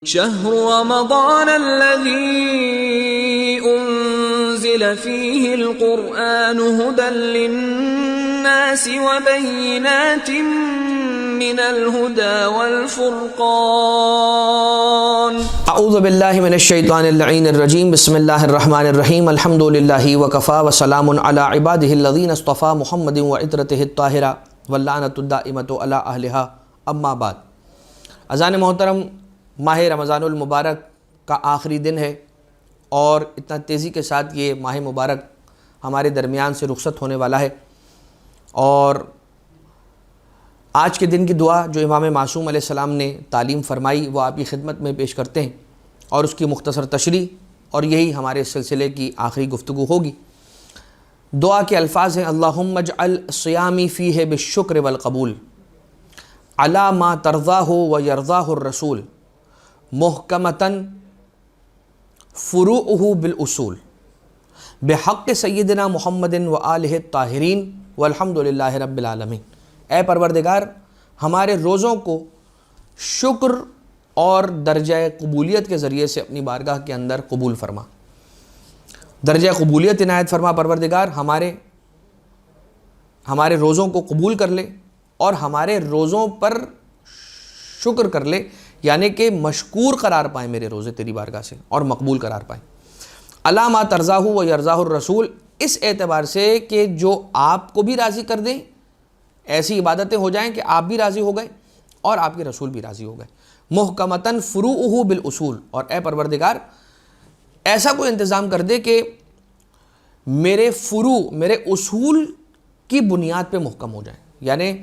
شهر رمضان الذي أنزل فيه القرآن هدى للناس وبينات من الهدى والفرقان اعوذ باللہ من الشیطان اللعین الرجیم بسم اللہ الرحمن الرحیم الحمد للہ وکفا وسلام علی عبادہ الذین اصطفى محمد وعطرتہ الطاہرہ واللعنۃ الدائمۃ علی اہلہا اما بعد۔ اذان محترم، ماہ رمضان المبارک کا آخری دن ہے اور اتنا تیزی کے ساتھ یہ ماہ مبارک ہمارے درمیان سے رخصت ہونے والا ہے، اور آج کے دن کی دعا جو امام معصوم علیہ السلام نے تعلیم فرمائی وہ آپ کی خدمت میں پیش کرتے ہیں اور اس کی مختصر تشریح، اور یہی ہمارے سلسلے کی آخری گفتگو ہوگی۔ دعا کے الفاظ ہیں: اللہم اجعل صیامی فیہ بالشکر والقبول علی ما ترضاہ ویرضاہ الرسول محکمتاً فروعہ بالاصول بحق سیدنا محمد وآلہ الطاہرین والحمد للہ رب العالمین۔ اے پروردگار، ہمارے روزوں کو شکر اور درجہ قبولیت کے ذریعے سے اپنی بارگاہ کے اندر قبول فرما، درجہ قبولیت عنایت فرما۔ پروردگار ہمارے روزوں کو قبول کر لے اور ہمارے روزوں پر شکر کر لے، یعنی کہ مشکور قرار پائیں میرے روزے تیری بارگاہ سے اور مقبول قرار پائیں۔ علی ما ترضاہ و یرضاہ الرسول، اس اعتبار سے کہ جو آپ کو بھی راضی کر دیں، ایسی عبادتیں ہو جائیں کہ آپ بھی راضی ہو گئے اور آپ کے رسول بھی راضی ہو گئے۔ محکمتاً فروعہ بالاصول، اور اے پروردگار ایسا کوئی انتظام کر دے کہ میرے فروع، میرے اصول کی بنیاد پہ محکم ہو جائیں، یعنی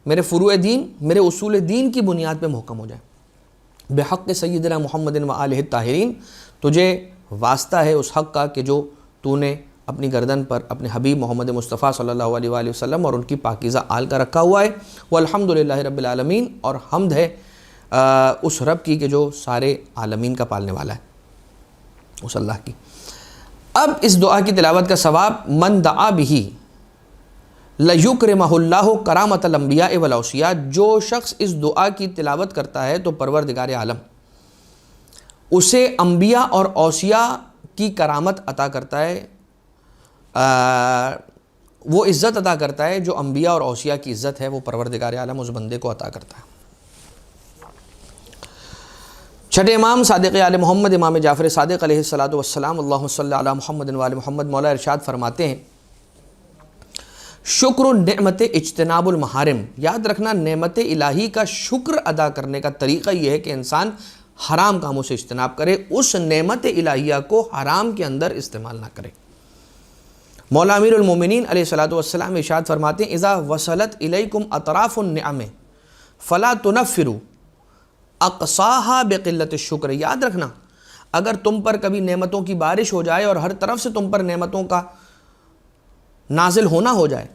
میرے فروع دین، میرے اصول دین کی بنیاد پہ محکم ہو جائیں۔ بحق سیدنا محمد وآلہ الطاہرین، تجھے واسطہ ہے اس حق کا کہ جو تو نے اپنی گردن پر اپنے حبیب محمد مصطفیٰ صلی اللہ علیہ وآلہ وسلم اور ان کی پاکیزہ آل کا رکھا ہوا ہے۔ والحمد للہ رب العالمین، اور حمد ہے اس رب کی کہ جو سارے عالمین کا پالنے والا ہے، اس اللہ کی۔ اب اس دعا کی تلاوت کا ثواب من دعا بہ لیکرمہ اللہ کرامۃ الانبیاء والاوصیاء، جو شخص اس دعا کی تلاوت کرتا ہے تو پروردگار عالم اسے انبیاء اور اوصیاء کی کرامت عطا کرتا ہے، وہ عزت عطا کرتا ہے جو انبیاء اور اوصیاء کی عزت ہے، وہ پروردگار عالم اس بندے کو عطا کرتا ہے۔ چھٹے امام صادق آل محمد امام جعفر صادق علیہ السلام اللہم صلی علی محمد وآل محمد، مولا ارشاد فرماتے ہیں: شکر نعمت اجتناب المحارم، یاد رکھنا نعمت الہی کا شکر ادا کرنے کا طریقہ یہ ہے کہ انسان حرام کاموں سے اجتناب کرے، اس نعمت الہیہ کو حرام کے اندر استعمال نہ کرے۔ مولا امیر المومنین علیہ السلام ارشاد فرماتے ہیں: اذا وصلت الیکم اطراف النعم فلا تنفروا اقصاها بقلت الشکر، یاد رکھنا اگر تم پر کبھی نعمتوں کی بارش ہو جائے اور ہر طرف سے تم پر نعمتوں کا نازل ہونا ہو جائے،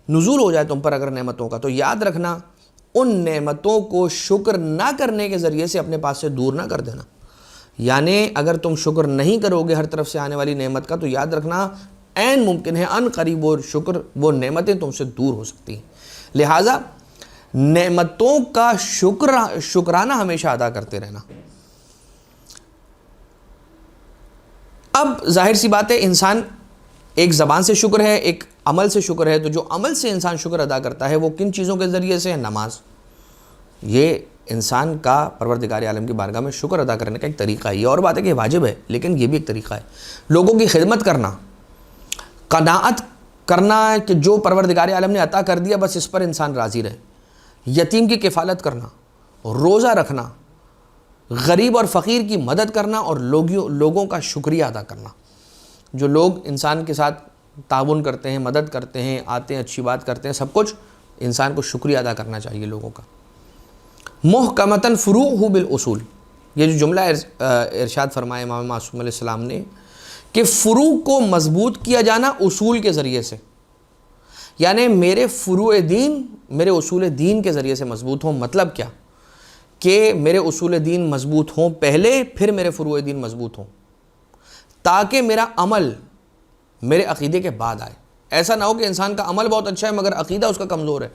نزول ہو جائے تم پر اگر نعمتوں کا، تو یاد رکھنا ان نعمتوں کو شکر نہ کرنے کے ذریعے سے اپنے پاس سے دور نہ کر دینا۔ یعنی اگر تم شکر نہیں کرو گے ہر طرف سے آنے والی نعمت کا، تو یاد رکھنا عین ممکن ہے ان قریب وہ نعمتیں تم سے دور ہو سکتی ہیں۔ لہٰذا نعمتوں کا شکرانہ ہمیشہ ادا کرتے رہنا۔ اب ظاہر سی بات ہے، انسان ایک زبان سے شکر ہے، ایک عمل سے شکر ہے، تو جو عمل سے انسان شکر ادا کرتا ہے وہ کن چیزوں کے ذریعے سے ہے؟ نماز۔ یہ انسان کا پروردگار عالم کی بارگاہ میں شکر ادا کرنے کا ایک طریقہ ہے۔ یہ اور بات ہے کہ واجب ہے، لیکن یہ بھی ایک طریقہ ہے۔ لوگوں کی خدمت کرنا، قناعت کرنا کہ جو پروردگار عالم نے عطا کر دیا بس اس پر انسان راضی رہے، یتیم کی کفالت کرنا، روزہ رکھنا، غریب اور فقیر کی مدد کرنا، اور لوگوں کا شکریہ ادا کرنا۔ جو لوگ انسان کے ساتھ تعاون کرتے ہیں، مدد کرتے ہیں، آتے ہیں، اچھی بات کرتے ہیں، سب کچھ انسان کو شکریہ ادا کرنا چاہیے لوگوں کا۔ محکمتاً فروعہ بالاصول، یہ جو جملہ ارشاد فرمایا امام معصوم علیہ السلام نے کہ فروع کو مضبوط کیا جانا اصول کے ذریعے سے، یعنی میرے فروع دین، میرے اصول دین کے ذریعے سے مضبوط ہوں۔ مطلب کیا؟ کہ میرے اصول دین مضبوط ہوں پہلے، پھر میرے فروع دین مضبوط ہوں، تاکہ میرا عمل میرے عقیدے کے بعد آئے۔ ایسا نہ ہو کہ انسان کا عمل بہت اچھا ہے مگر عقیدہ اس کا کمزور ہے،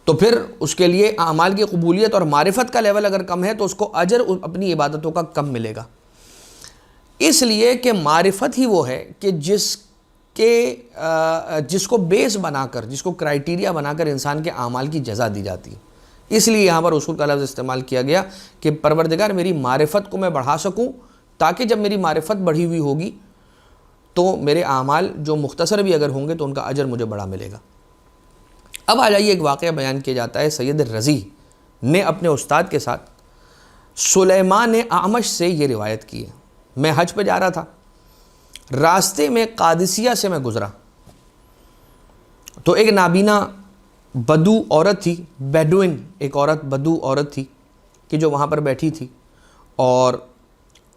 تو پھر اس کے لیے اعمال کی قبولیت اور معرفت کا لیول اگر کم ہے تو اس کو اجر اپنی عبادتوں کا کم ملے گا، اس لیے کہ معرفت ہی وہ ہے کہ جس کو بیس بنا کر، جس کو کرائیٹیریا بنا کر انسان کے اعمال کی جزا دی جاتی ہے۔ اس لیے یہاں پر اصول کا لفظ استعمال کیا گیا کہ پروردگار میری معرفت کو میں بڑھا سکوں، تاکہ جب میری معرفت بڑھی ہوئی ہوگی تو میرے اعمال جو مختصر بھی اگر ہوں گے تو ان کا اجر مجھے بڑا ملے گا۔ اب آ جائیے، ایک واقعہ بیان کیا جاتا ہے، سید رضی نے اپنے استاد کے ساتھ سلیمان اعمش سے یہ روایت کی ہے۔ میں حج پہ جا رہا تھا، راستے میں قادسیہ سے میں گزرا تو ایک نابینا بدو عورت تھی، بیڈوئن ایک عورت، بدو عورت تھی کہ جو وہاں پر بیٹھی تھی اور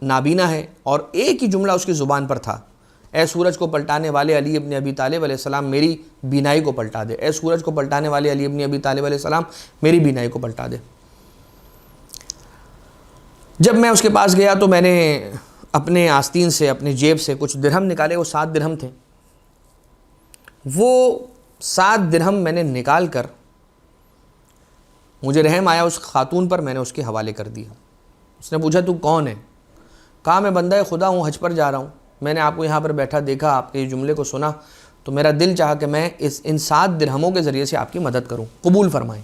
نابینا ہے، اور ایک ہی جملہ اس کی زبان پر تھا، اے سورج کو پلٹانے والے علی ابن ابی طالب علیہ السلام میری بینائی کو پلٹا دے، اے سورج کو پلٹانے والے علی ابن ابی طالب علیہ السلام میری بینائی کو پلٹا دے۔ جب میں اس کے پاس گیا تو میں نے اپنے آستین سے، اپنی جیب سے کچھ درہم نکالے، وہ 7 درہم تھے۔ وہ 7 درہم میں نے نکال کر، مجھے رحم آیا اس خاتون پر، میں نے اس کے حوالے کر دیا۔ اس نے پوچھا تو کون ہے؟ کہا میں بندہ خدا ہوں، حج پر جا رہا ہوں، میں نے آپ کو یہاں پر بیٹھا دیکھا، آپ کے جملے کو سنا تو میرا دل چاہا کہ میں ان 7 درہموں کے ذریعے سے آپ کی مدد کروں، قبول فرمائیں۔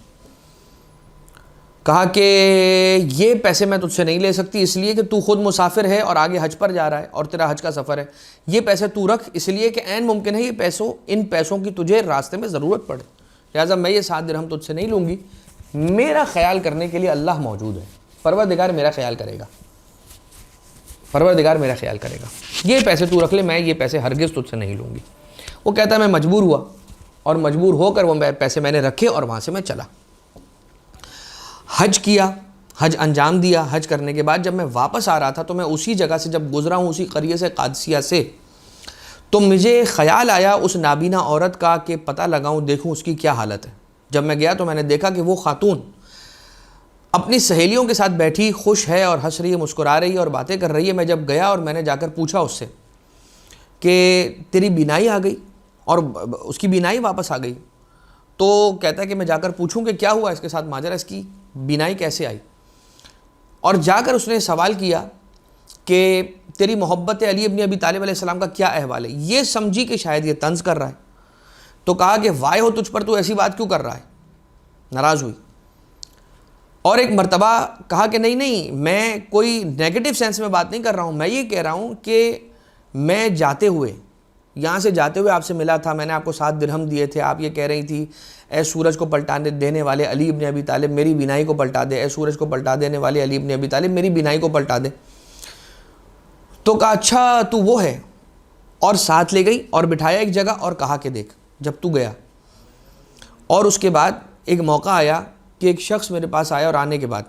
کہا کہ یہ پیسے میں تجھ سے نہیں لے سکتی، اس لیے کہ تو خود مسافر ہے اور آگے حج پر جا رہا ہے اور تیرا حج کا سفر ہے، یہ پیسے تو رکھ، اس لیے کہ عین ممکن ہے ان پیسوں کی تجھے راستے میں ضرورت پڑے، لہٰذا میں یہ 7 درہم تجھ سے نہیں لوں گی، میرا خیال کرنے کے لیے اللہ موجود ہے، پروردگار میرا خیال کرے گا، پروردگار میرا خیال کرے گا، یہ پیسے تو رکھ لے، میں یہ پیسے ہرگز تجھ سے نہیں لوں گی۔ وہ کہتا ہے میں مجبور ہوا اور مجبور ہو کر وہ پیسے میں نے رکھے اور وہاں سے میں چلا، حج کیا، حج انجام دیا۔ حج کرنے کے بعد جب میں واپس آ رہا تھا تو میں اسی جگہ سے جب گزرا ہوں، اسی قریے سے، قادسیہ سے، تو مجھے خیال آیا اس نابینا عورت کا کہ پتہ لگاؤں، دیکھوں اس کی کیا حالت ہے۔ جب میں گیا تو میں نے دیکھا کہ وہ خاتون اپنی سہیلیوں کے ساتھ بیٹھی، خوش ہے اور ہنس رہی ہے، مسکرا رہی ہے اور باتیں کر رہی ہے۔ میں جب گیا اور میں نے جا کر پوچھا اس سے کہ تیری بینائی آ گئی، اور اس کی بینائی واپس آ گئی، تو کہتا ہے کہ میں جا کر پوچھوں کہ کیا ہوا اس کے ساتھ ماجرا، اس کی بینائی کیسے آئی، اور جا کر اس نے سوال کیا کہ تیری محبت علی ابن ابی طالب علیہ السلام کا کیا احوال ہے۔ یہ سمجھی کہ شاید یہ طنز کر رہا ہے، تو کہا کہ وائے ہو تجھ پر، تو ایسی بات کیوں کر رہا ہے، ناراض ہوئی۔ اور ایک مرتبہ کہا کہ نہیں، میں کوئی نیگیٹو سینس میں بات نہیں کر رہا ہوں، میں یہ کہہ رہا ہوں کہ میں جاتے ہوئے، یہاں سے جاتے ہوئے آپ سے ملا تھا، میں نے آپ کو 7 درہم دیے تھے، آپ یہ کہہ رہی تھی اے سورج کو پلٹانے دینے والے علی ابن ابی طالب میری بینائی کو پلٹا دے، اے سورج کو پلٹا دینے والے علی ابن ابی طالب میری بینائی کو پلٹا دے۔ تو کہا اچھا تو وہ ہے، اور ساتھ لے گئی اور بٹھایا ایک جگہ اور کہا کہ دیکھ جب تو گیا، اور اس کے بعد ایک موقع آیا کہ ایک شخص میرے پاس آیا، اور آنے کے بعد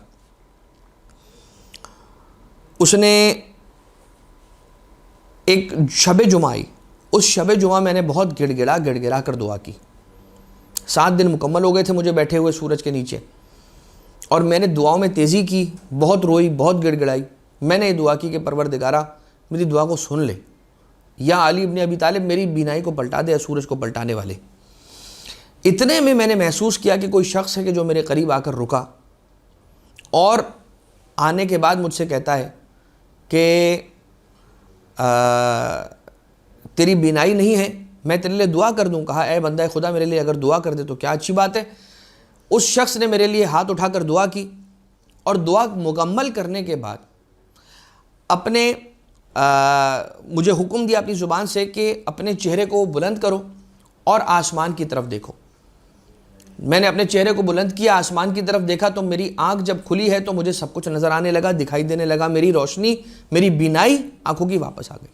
اس نے ایک شب جمعہ آئی، اس شب جمعہ میں نے بہت گڑ گڑا کر دعا کی۔ 7 دن مکمل ہو گئے تھے مجھے بیٹھے ہوئے سورج کے نیچے، اور میں نے دعاؤں میں تیزی کی، بہت روئی، بہت گڑ گڑائی۔ میں نے یہ دعا کی کہ پروردگارہ میری دعا کو سن لے، یا علی ابن ابی طالب میری بینائی کو پلٹا دے، سورج کو پلٹانے والے۔ اتنے میں نے محسوس کیا کہ کوئی شخص ہے کہ جو میرے قریب آ کر رکا، اور آنے کے بعد مجھ سے کہتا ہے کہ تیری بینائی نہیں ہے، میں تیرے لیے دعا کر دوں۔ کہا اے بندہ خدا میرے لیے اگر دعا کر دے تو کیا اچھی بات ہے۔ اس شخص نے میرے لیے ہاتھ اٹھا کر دعا کی، اور دعا مکمل کرنے کے بعد اپنے مجھے حکم دیا اپنی زبان سے کہ اپنے چہرے کو بلند کرو اور آسمان کی طرف دیکھو۔ میں نے اپنے چہرے کو بلند کیا، آسمان کی طرف دیکھا، تو میری آنکھ جب کھلی ہے تو مجھے سب کچھ نظر آنے لگا، دکھائی دینے لگا، میری روشنی، میری بینائی آنکھوں کی واپس آ گئی،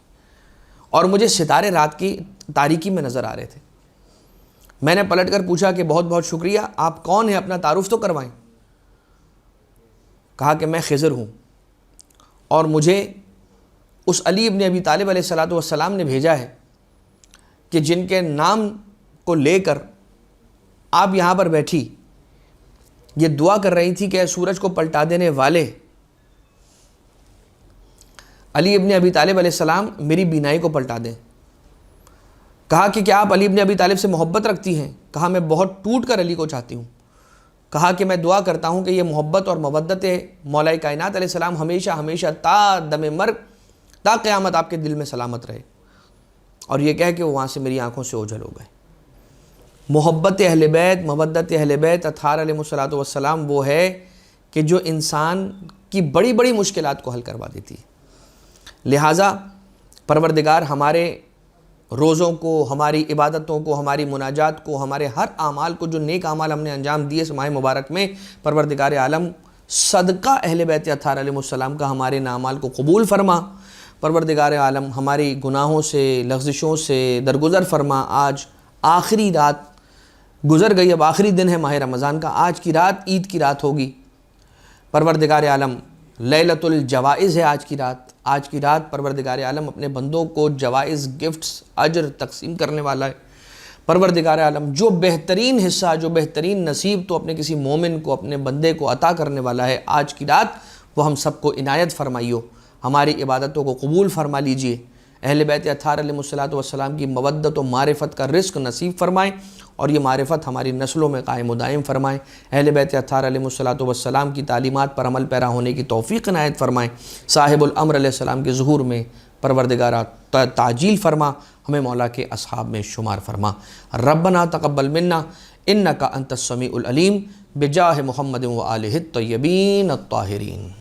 اور مجھے ستارے رات کی تاریکی میں نظر آ رہے تھے۔ میں نے پلٹ کر پوچھا کہ بہت بہت شکریہ، آپ کون ہیں، اپنا تعارف تو کروائیں۔ کہا کہ میں خضر ہوں، اور مجھے اس علی ابن ابی طالب علیہ السلام نے بھیجا ہے کہ جن کے نام کو لے کر آپ یہاں پر بیٹھی یہ دعا کر رہی تھی کہ اے سورج کو پلٹا دینے والے علی ابن ابی طالب علیہ السلام میری بینائی کو پلٹا دیں۔ کہا کہ کیا آپ علی ابن ابی طالب سے محبت رکھتی ہیں؟ کہا میں بہت ٹوٹ کر علی کو چاہتی ہوں۔ کہا کہ میں دعا کرتا ہوں کہ یہ محبت اور مودت مولا کائنات علیہ السلام ہمیشہ ہمیشہ تا دم مرگ تا قیامت آپ کے دل میں سلامت رہے. اور یہ کہہ کہ وہ وہاں سے میری آنکھوں سے اوجھل ہو گئے. محبت اہل بیت، مودت اہل بیت اطہار علیہ الصلوۃ والسلام وہ ہے کہ جو انسان کی بڑی بڑی مشکلات کو حل کروا دیتی ہے. لہٰذا پروردگار ہمارے روزوں کو، ہماری عبادتوں کو، ہماری مناجات کو، ہمارے ہر اعمال کو، جو نیک اعمال ہم نے انجام دیے اس ماہ مبارک میں، پروردگار عالم صدقہ اہل بیت اطہار علیہ السلام کا ہمارے ان اعمال کو قبول فرما. پروردگار عالم ہماری گناہوں سے، لغزشوں سے درگزر فرما. آج آخری رات گزر گئی، اب آخری دن ہے ماہ رمضان کا. آج کی رات عید کی رات ہوگی. پروردگار عالم لیلۃ الجوائز ہے آج کی رات. آج کی رات پروردگار عالم اپنے بندوں کو جوائز، گفٹس، اجر تقسیم کرنے والا ہے. پروردگار عالم جو بہترین حصہ، جو بہترین نصیب تو اپنے کسی مومن کو، اپنے بندے کو عطا کرنے والا ہے آج کی رات، وہ ہم سب کو عنایت فرمائیو. ہماری عبادتوں کو قبول فرما لیجئے. اہل بیت اطہار علیہ الصلوۃ والسلام کی مودت و معرفت کا رزق نصیب فرمائیں اور یہ معرفت ہماری نسلوں میں قائم و دائم فرمائیں. اہل بیت اطہار علیہ الصلوۃ والسلام کی تعلیمات پر عمل پیرا ہونے کی توفیق عنایت فرمائیں. صاحب الامر علیہ السلام کے ظہور میں پروردگار تعجیل فرما، ہمیں مولا کے اصحاب میں شمار فرما. ربنا تقبل منا انک انت السمیع العلیم بجاہ محمد و آلہ الطیبین الطاہرین.